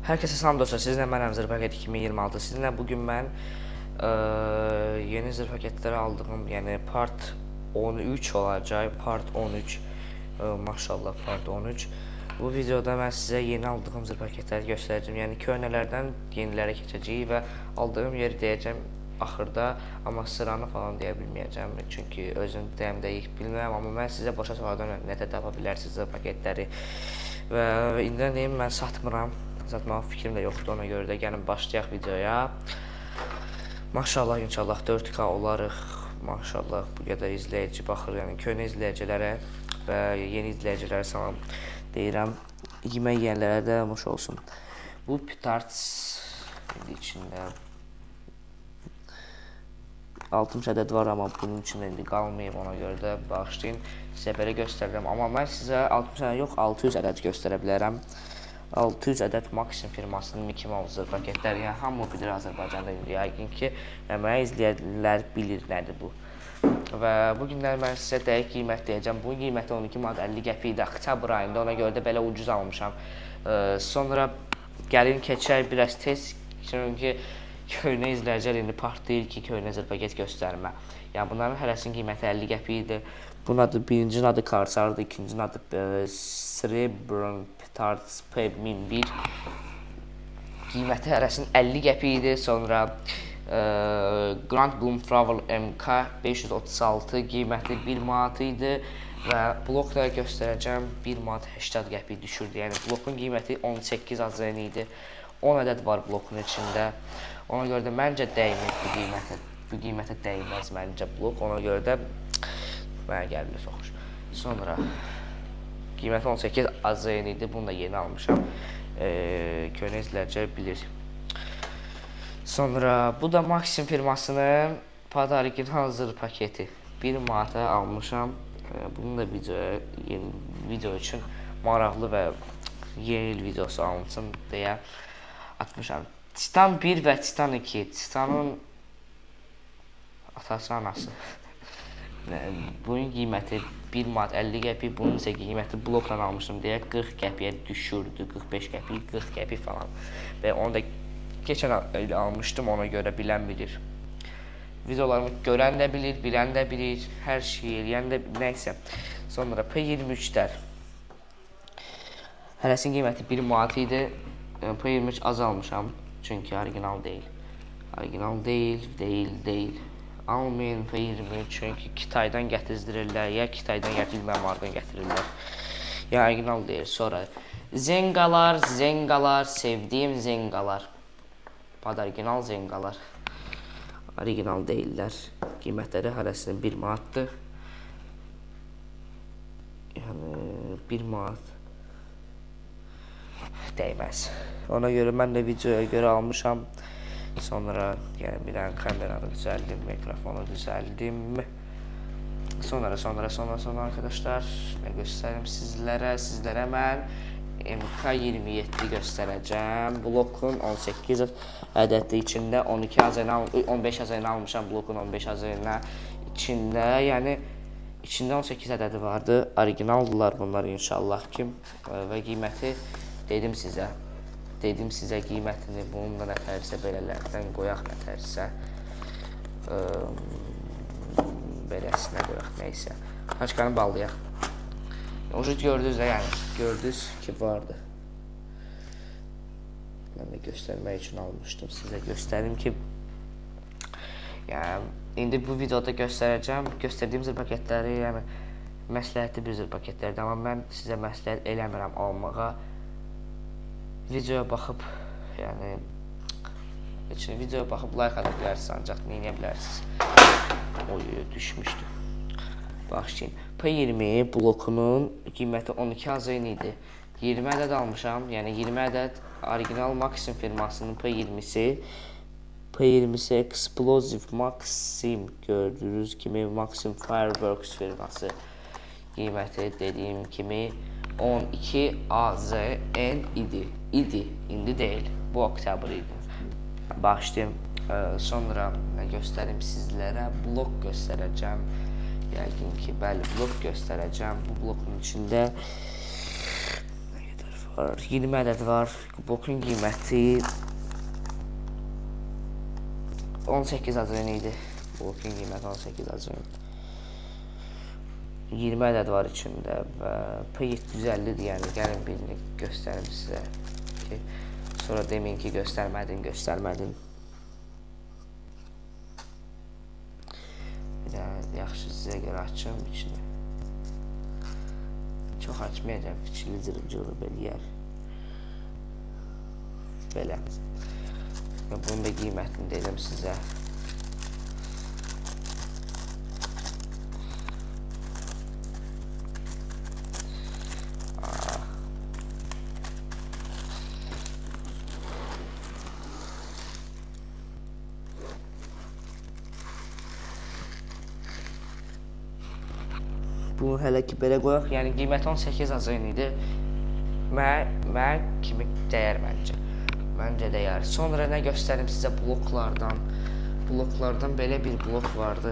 Herkese salam dostlar, sizinle mən Zırh Paket 2026. Sizinle bugün mən yeni zırh paketləri aldığım, yəni part 13 olacaq, part 13. Maşallah part 13. Bu videoda mən sizə yeni aldığım zırh paketləri göstərəcəm. Yəni köhnələrdən yenilərə keçəcəyik və aldığım yeri deyəcəm axırda, amma sıranı falan deyə bilməyəcəm. Çünki özüm dəmdəyik bilmirəm, amma mən sizə başa salmadan nətə tapa bilərsiniz zırh paketləri. Və indidən deyim, mən satmıram. Satmaq fikrim də yoxdur, ona görə də gəlin başlayaq videoya. Maşallah, inşallah 4K olarıq. Maşallah bu qədər izləyici baxır, yəni köhnə izləyicilərə və yeni izləyicilərə salam deyirəm. Yemək yeyənlərə də xoş olsun. Bu pitarts içində 60 ədəd var, amma bunun içində indi qalmayıb, ona görə də bağışlayın. Sizə belə göstərirəm, amma mən sizə 60 ədəd yox, 600 ədəd göstərə bilərəm. 600 ədəd Maxim firmasının Mickey Mouse paketləri, yəni hamı bilir Azərbaycanda indi yəqin ki, mənə izləyənlər bilir nədir bu. Və bu günlər mən sizə dəqiq qiymət deyəcəm. Bu qiyməti 12 manat 50 qəpik idi oktyabr ayında, ona görə də belə ucuz almışam. Sonra gəlin keçək biraz tez, çünki köhnə izləyicilər indi partlayır ki, köhnə zırh paket göstərmə. Yəni bunların hərəsinin qiyməti 50 qəpik idi. Bunun adı, birincinin adı Karsardır, ikincinin adı Srebrn Pitarts P1001. Qiyməti hərəsinin 50 qəpik idi. Sonra Grand Bloom Travel MK 536 qiyməti 1 manat idi və blokları göstərəcəm 1 manat 80 qəpik düşürdü. Yəni blokun qiyməti 18 AZN idi. 10 ədəd var blokun içində. Ona görə də məncə dəymir bu qiymətə dəyməz məncə blok. Ona görə də mənə gəlir soxuş. Sonra qiyməti 18 AZN idi. Bunu da yeni almışam. Köhnə izləyicilər bilir. Sonra bu da Maxim firmasının original zırh paketi. 1 manata almışam. Bunu da video üçün maraqlı və yeni il videosu alınsın deyə atmışam. Titan 1 və Titan 2. Titanın atası anası. Bunun qiyməti 1 manat 50 qəpik, bunun isə qiyməti blokla almışım deyə 40 qəpiyə düşürdü, 45 qəpik, 40 qəpik falan. Və onu da keçən il almışdım, ona görə bilən bilir. Videolarımı görən də bilir, bilən də bilir, hər şey eləyən də nəysə. Sonra P23'lər. Hərəsinin qiyməti 1 manat idi. P23 az almışam, çünki orijinal deyil. Orijinal deyil. Almayın P23, çünki Kitaydan gətizdirirlər, ya Kitaydan gətirilməyən mardan gətirirlər. Ya orijinal deyil. Sonra Zengalar, sevdiyim Zengalar. Orijinal Zengalar. Orijinal deyillər. Qiymətləri hərəsinin 1 manatdır. Yəni 1 manat dəyməz. Ona görə mən də videoya görə almışam. Sonra yəni bir dənə kameranı düzəldim, mikrofonu düzəldim. Sonra arkadaşlar nə göstərim sizlərə mən MK27 göstərəcəm. Blokun 18 ədədi içində 12 AZN 15 AZN almışam, blokun 15 AZN içində. Yəni içində 18 ədədi vardı. Orijinaldılar bunlar inşallah ki və qiyməti dedim sizə qiymətini. Bunun da nətərsə belələrdən qoyaq, nətərsə beləsinə qoyaq, neysə. Paçkanı bağlayaq. Ucuz gördünüz də, yəni gördünüz ki vardı. Mən də göstərmək üçün almışdım, sizə göstərim ki yəni indi bu videoda göstərdiyim zırh paketləri, yəni məsləhətli bir zırh paketlərdir, amma mən sizə məsləhət eləmirəm almağa. Videoya baxıb, yəni videoya baxıb like ata bilərsiniz, ancaq nə edə bilərsiniz? Oy, düşmüşdü. Bağışlayın. P20 blokunun qiyməti 12 AZN idi. 20 ədəd almışam, yəni 20 ədəd orijinal Maxim firmasının P20'si. P20'si Explosive Maxim, gördüyünüz kimi Maxim Fireworks firması. Qiyməti dediyim kimi 12 AZN idi. İndi deyil. Bu oktyabr idi. Bağışlayın. Sonra göstərim sizlərə. Blok göstərəcəm. Yəqin ki, bəli, blok göstərəcəm. Bu blokun içində nə qədər var? 20 ədəd var. Blokun qiyməti 18 ACN idi. Blokun qiyməti 18 ACN. 20 ədəd var içində və P750-dir, yəni gəlin birini göstərim sizə ki, sonra deməyin ki, göstərmədin. Bir də yaxşı sizə görə açım içini. Çox açmayacaq, fiçili cırıb eləyər. Belə. Bunun da qiymətini dedim sizə. Bunu hələ ki belə qoyaq. Yəni qiyməti 18 ACN idi. Mən kimi dəyər məncə. Məncə dəyər. Sonra nə göstərim sizə bloklardan. Bloklardan belə bir blok vardı.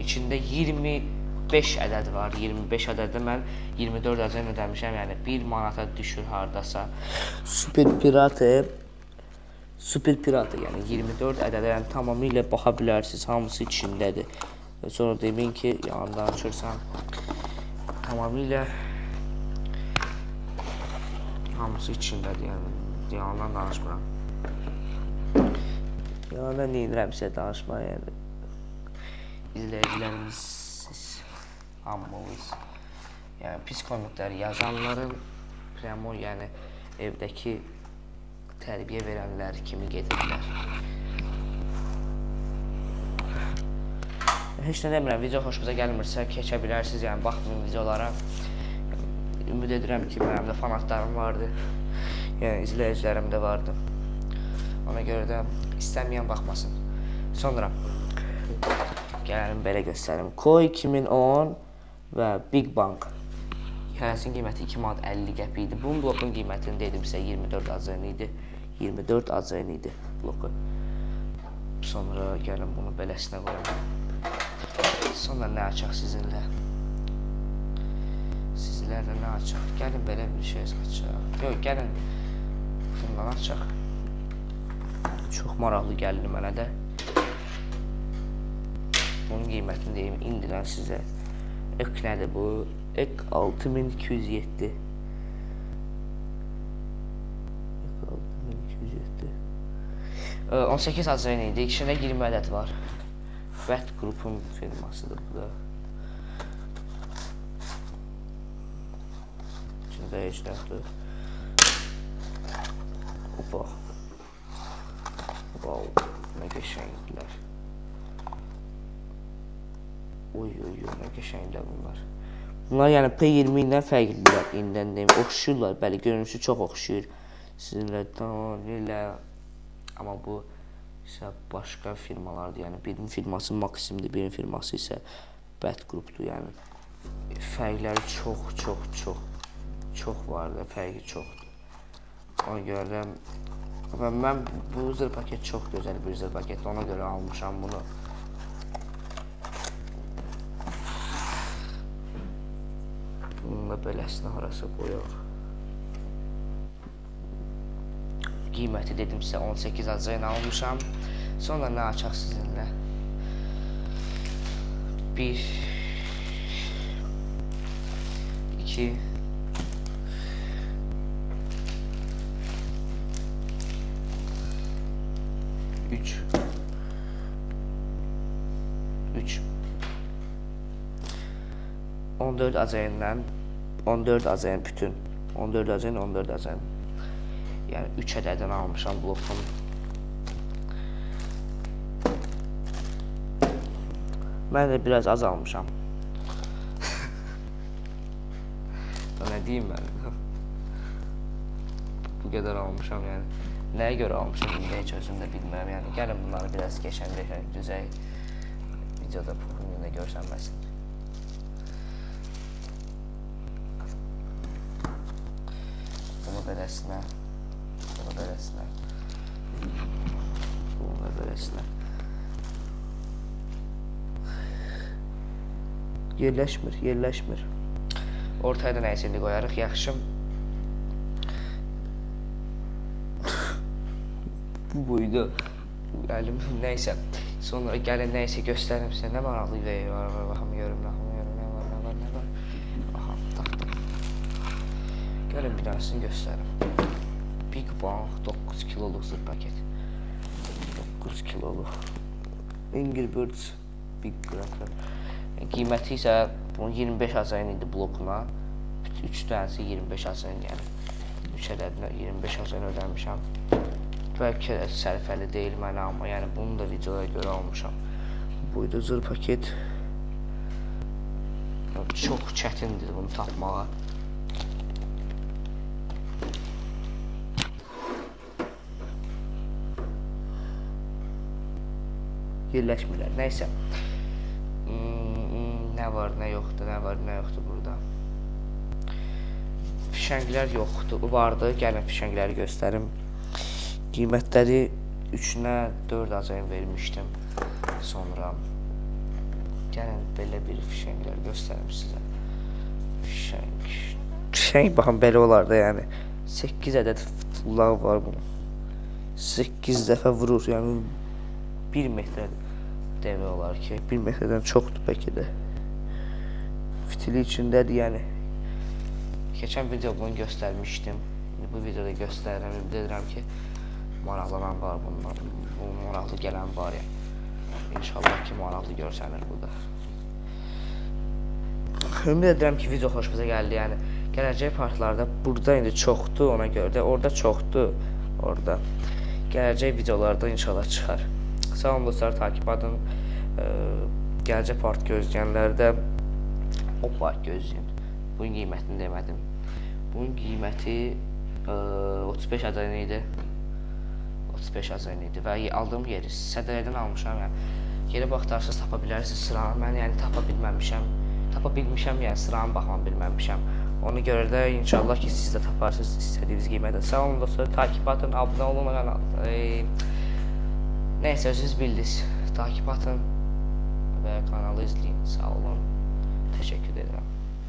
İçində 25 ədəd var. 25 ədədə mən 24 ACN ödəmişəm. Yəni 1 manata düşür hardasa. Super Pirate yəni 24 ədədə yəni tamamilə baxa bilərsiniz. Hamısı içindədir. Və sonra demin ki, yandan açırsan tamamilə hamısı içindədir, yəni yalandan danışmıram. Yalandan neyirəmsə danışmaya, yəni izləyicilərimiz, siz hamımız, yəni pis kommentləri yazanların prəmo, yəni evdəki tərbiyə verənlər kimi gedirlər. Heç nə demirəm, video xoşumuza gəlmirsə keçə bilərsiniz, yəni baxmayın videolara. Ümid edirəm ki, mənim də fanatlarım vardı, yəni izləyicilərim də vardı. Ona görə də istəməyən baxmasın. Sonra gəlin belə göstərim. Koi 2010 və Big Bang. Hərəsinin qiyməti 2 manat 50 qəpik idi. Bunun blokun qiymətini dedim sizə 24 ACN idi. 24 ACN idi bloku. Sonra gəlin bunu beləsinə qoyalım. Sonra nə açaq sizinlə? Sizlərlə nə açaq? Gəlin belə bir şey açaq. Yox, gəlin bundan açaq. Çox maraqlı gəldi mənə də. Bunun qiymətini deyim, indirən sizə. Ek nədir bu? Ek 6207. Ek 6207. 18 ACN idi. İçində 20 ədəd var. Bat Group'un firmasıdır bu da. İçində heç nədir. Opa. Wow, nə qəşəngdilər. Oy, nə qəşəngdilər bunlar. Bunlar yəni P20 ilə fərqlidirlər, indən deyim. Oxşuyurlar, bəli, görünüşü çox oxşuyur. Sizinlə tamamilə, amma bu isə başqa firmalardır, yəni birinin firması Maximdir, birinin firması isə Bat Group'dur, yəni fərqləri çox vardır, fərqi çoxdur. Ona görə və mən bu zır paket çox gözəl bir zır paket, ona görə almışam bunu. Bununla beləsinə harası qoyaq. Qiyməti dedim sizə 18 ACN almışam. Sonra nə açaq sizinlə? 1 2 3 14 ACN-dən 14 ACN bütün 14 ACN yəni 3 ədədini almışam blokun. Mən də biraz az almışam. Nə deyim mən? Bu qədər almışam, yəni nəyə görə almışam, heç özüm də bilmirəm, yəni gəlin bunları biraz qəşəng düzək videoda puxunluğunda görsənməsin. Bunu beləsinə, bunu beləsinə. Yerləşmir. Ortaya da nəysə indi qoyarıq, yaxşı. bu buydu. Əlim nəysə. Sonra gəlin nəysə göstərim sizə. Nə maraqlı video var. Baxım görüm, nə var. Aha, tak. Gəlin bir tanesini göstərim. Big Bang 9 kiloluq zırh paket. 9 kiloluq. Angry Birds Big Cracker. Qiyməti isə bunun 25 AZN idi blokuna. 3 dənəsi 25 AZN, yəni 3 ədədinə 25 AZN ödəmişəm. Bəlkə sərfəli deyil mənə, amma yəni bunu da videoya görə almışam. Buydu zırh paket. Çox çətindir bunu tapmağa. Yerləşmirlər. Nəysə. Nə var, nə yoxdur burada. Fişənglər yoxdur. Vardı. Gəlin fişəngləri göstərim. Qiymətləri 3-nə 4 AZN vermişdim. Sonra gəlin belə bir fişənglər göstərim sizə. Fişəng baxın belə olar da, yəni 8 ədəd ulağı var bunun. 8 dəfə vurur, yəni 1 metrə demək olar ki, 1 metrədən çoxdur bəlkə də. Fitili içindədir, yəni. Keçən video bunu göstərmişdim. Bu videoda göstərirəm, ümid edirəm ki, maraqlanan var bundan. Bu maraqlı gələn var ya. İnşallah ki, maraqlı görsənir burada. Ümid edirəm ki, video xoşunuza gəldi. Yəni gələcək partlarda burada indi çoxdur, ona görə də orada çoxdur. Orada gələcək videolarda inşallah çıxar. Sağ olun dostlar, takip edin. Gələcək part gözləyənlər də o part gözləyin. Bunun qiymətini demədim. Bunun qiyməti 35 AZN idi. 35 AZN idi və aldığım yeri sədələrdən almışam. Yəni yeri baxdarsınız tapa bilərsiniz sıranı. Mən yəni tapa bilməmişəm. Tapa bilmişəm, yəni sıranı baxma bilməmişəm. Ona görə də inşallah ki, siz də taparsınız istədiyiniz qiymətə. Sağ olun dostlar, takip edin, abunə olun kanala. Nəysə, özünüz bildiniz. Takip edin və kanalı izləyin. Sağ olun. Təşəkkür edirəm.